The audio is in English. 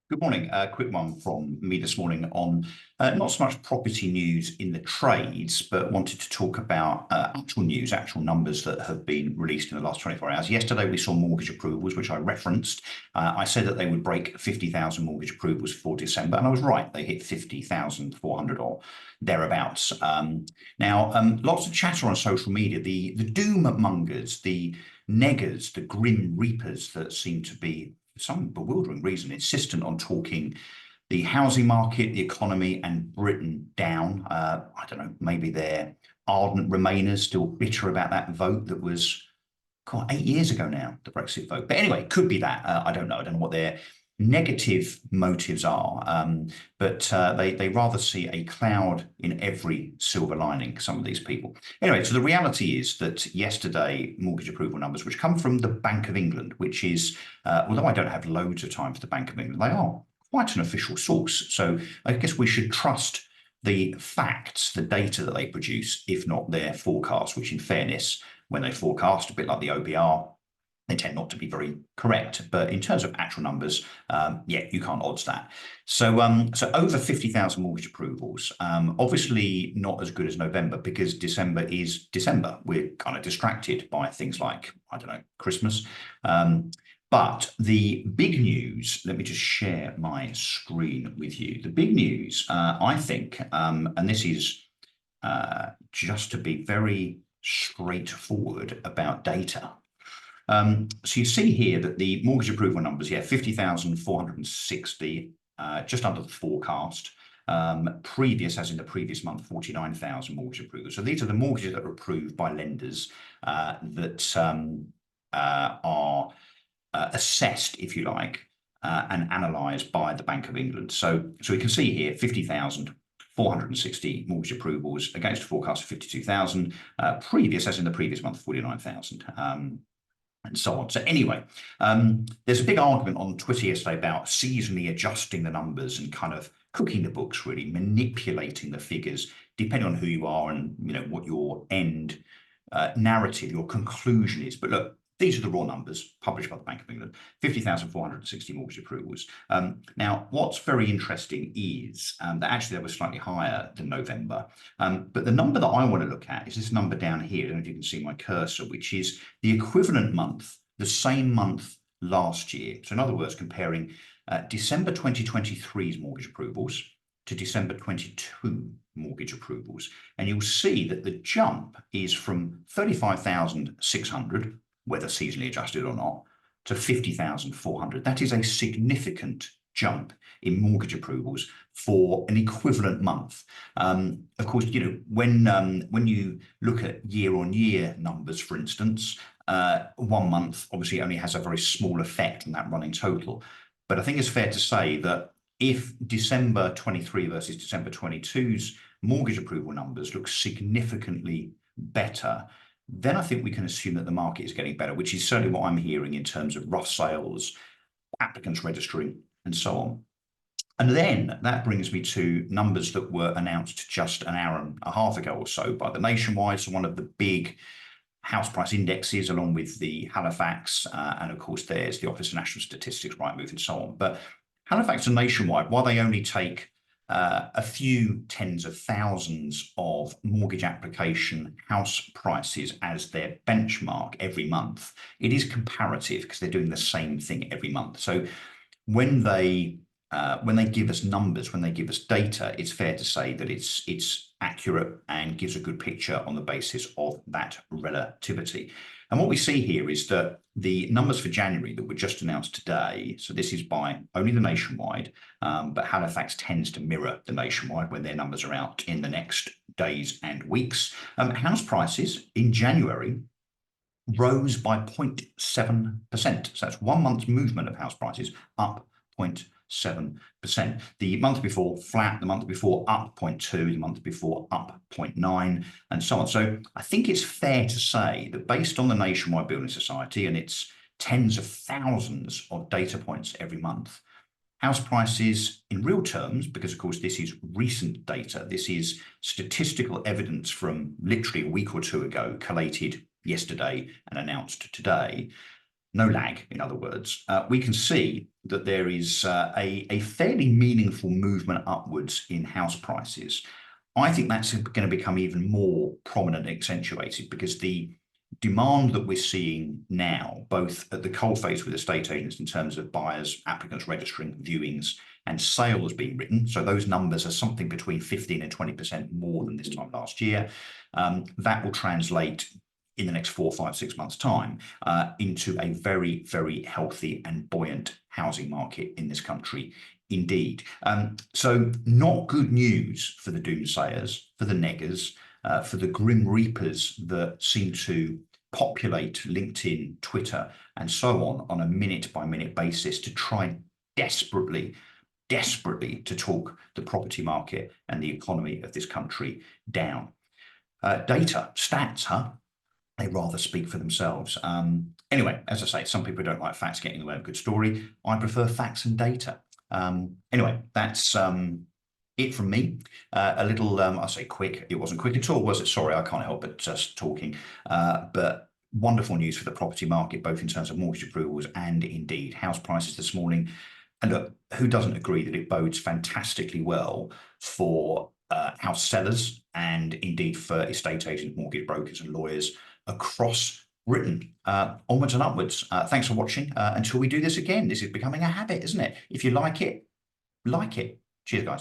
Good morning. Quick one from me this morning on not so much property news in the trades, but wanted to talk about actual news, actual numbers that have been released in the last 24 hours. Yesterday, we saw mortgage approvals, which I referenced. I said that they would break 50,000 mortgage approvals for December, and I was right. They hit 50,400 or thereabouts. Now, lots of chatter on social media. The doom mongers, the neggers, the grim reapers that seem to be, for some bewildering reason, insistent on talking the housing market, the economy, and Britain down. I don't know, maybe they're ardent Remainers still bitter about that vote that was, God, 8 years ago now, the Brexit vote. But anyway, it could be that. I don't know. I don't know what their negative motives are, but they rather see a cloud in every silver lining, some of these people. Anyway, so the reality is that yesterday, mortgage approval numbers, which come from the Bank of England, which is, although I don't have loads of time for the Bank of England, they are quite an official source. So I guess we should trust the facts, the data that they produce, if not their forecast, which in fairness, when they forecast, a bit like the OBR, they tend not to be very correct. But in terms of actual numbers, yeah, you can't odds that. So over 50,000 mortgage approvals, obviously not as good as November because December is December. We're kind of distracted by things like, I don't know, Christmas. But the big news, let me just share my screen with you. The big news, I think, and this is just to be very straightforward about data. So you see here that the mortgage approval numbers, yeah, 50,460, just under the forecast. Previous, as in the previous month, 49,000 mortgage approvals. So these are the mortgages that are approved by lenders that are assessed, if you like, and analysed by the Bank of England. So we can see here 50,460 mortgage approvals against a forecast of 52,000. Previous, as in the previous month, 49,000. And so on. So anyway, there's a big argument on Twitter yesterday about seasonally adjusting the numbers and kind of cooking the books, really manipulating the figures depending on who you are and what your end narrative, your conclusion is. But look, these are the raw numbers published by the Bank of England, 50,460 mortgage approvals. Now, what's very interesting is that actually they were slightly higher than November. But the number that I want to look at is this number down here. I don't know if you can see my cursor, which is the equivalent month, the same month last year. So in other words, comparing December 2023's mortgage approvals to December 22 mortgage approvals. And you'll see that the jump is from 35,600, whether seasonally adjusted or not, to 50,400. That is a significant jump in mortgage approvals for an equivalent month. Of course, when you look at year-on-year numbers, for instance, 1 month obviously only has a very small effect on that running total. But I think it's fair to say that if December 23 versus December 22's mortgage approval numbers look significantly better, then I think we can assume that the market is getting better, which is certainly what I'm hearing in terms of rough sales, applicants registering, and so on. And then that brings me to numbers that were announced just an hour and a half ago or so by the Nationwide, so one of the big house price indexes, along with the Halifax, and of course there's the Office of National Statistics, Rightmove, and so on. But Halifax and Nationwide, while they only take a few tens of thousands of mortgage application house prices as their benchmark every month, it is comparative because they're doing the same thing every month. So when they give us numbers, when they give us data, it's fair to say that it's accurate and gives a good picture on the basis of that relativity. And what we see here is that the numbers for January that were just announced today, so this is by only the Nationwide, but Halifax tends to mirror the Nationwide when their numbers are out in the next days and weeks. House prices in January rose by 0.7%. So that's 1 month's movement of house prices up 0.7%. The month before flat, the month before up 0.2, the month before up 0.9, and so on. So I think it's fair to say that based on the Nationwide Building Society and its tens of thousands of data points every month, house prices in real terms, because of course this is recent data, this is statistical evidence from literally a week or two ago, collated yesterday and announced today, no lag, in other words, we can see that there is a fairly meaningful movement upwards in house prices. I think that's going to become even more prominent and accentuated because the demand that we're seeing now, both at the coalface with estate agents in terms of buyers, applicants registering, viewings, and sales being written. So those numbers are something between 15 and 20% more than this time last year. That will translate in the next 4, 5, 6 months' time into a very, very healthy and buoyant housing market in this country. Indeed. So not good news for the doomsayers, for the neggers, for the grim reapers that seem to populate LinkedIn, Twitter, and so on a minute-by-minute basis to try desperately to talk the property market and the economy of this country down. Data, stats, huh? They rather speak for themselves. Anyway, as I say, some people don't like facts getting in the way of a good story. I prefer facts and data. Anyway, that's it from me. A little, I say quick. It wasn't quick at all, was it? Sorry, I can't help but just talking. But wonderful news for the property market, both in terms of mortgage approvals and indeed house prices this morning. And look, who doesn't agree that it bodes fantastically well for house sellers and indeed for estate agents, mortgage brokers and lawyers across Britain, onwards and upwards. Thanks for watching. Until we do this again, this is becoming a habit, isn't it? If you like it, like it. Cheers, guys.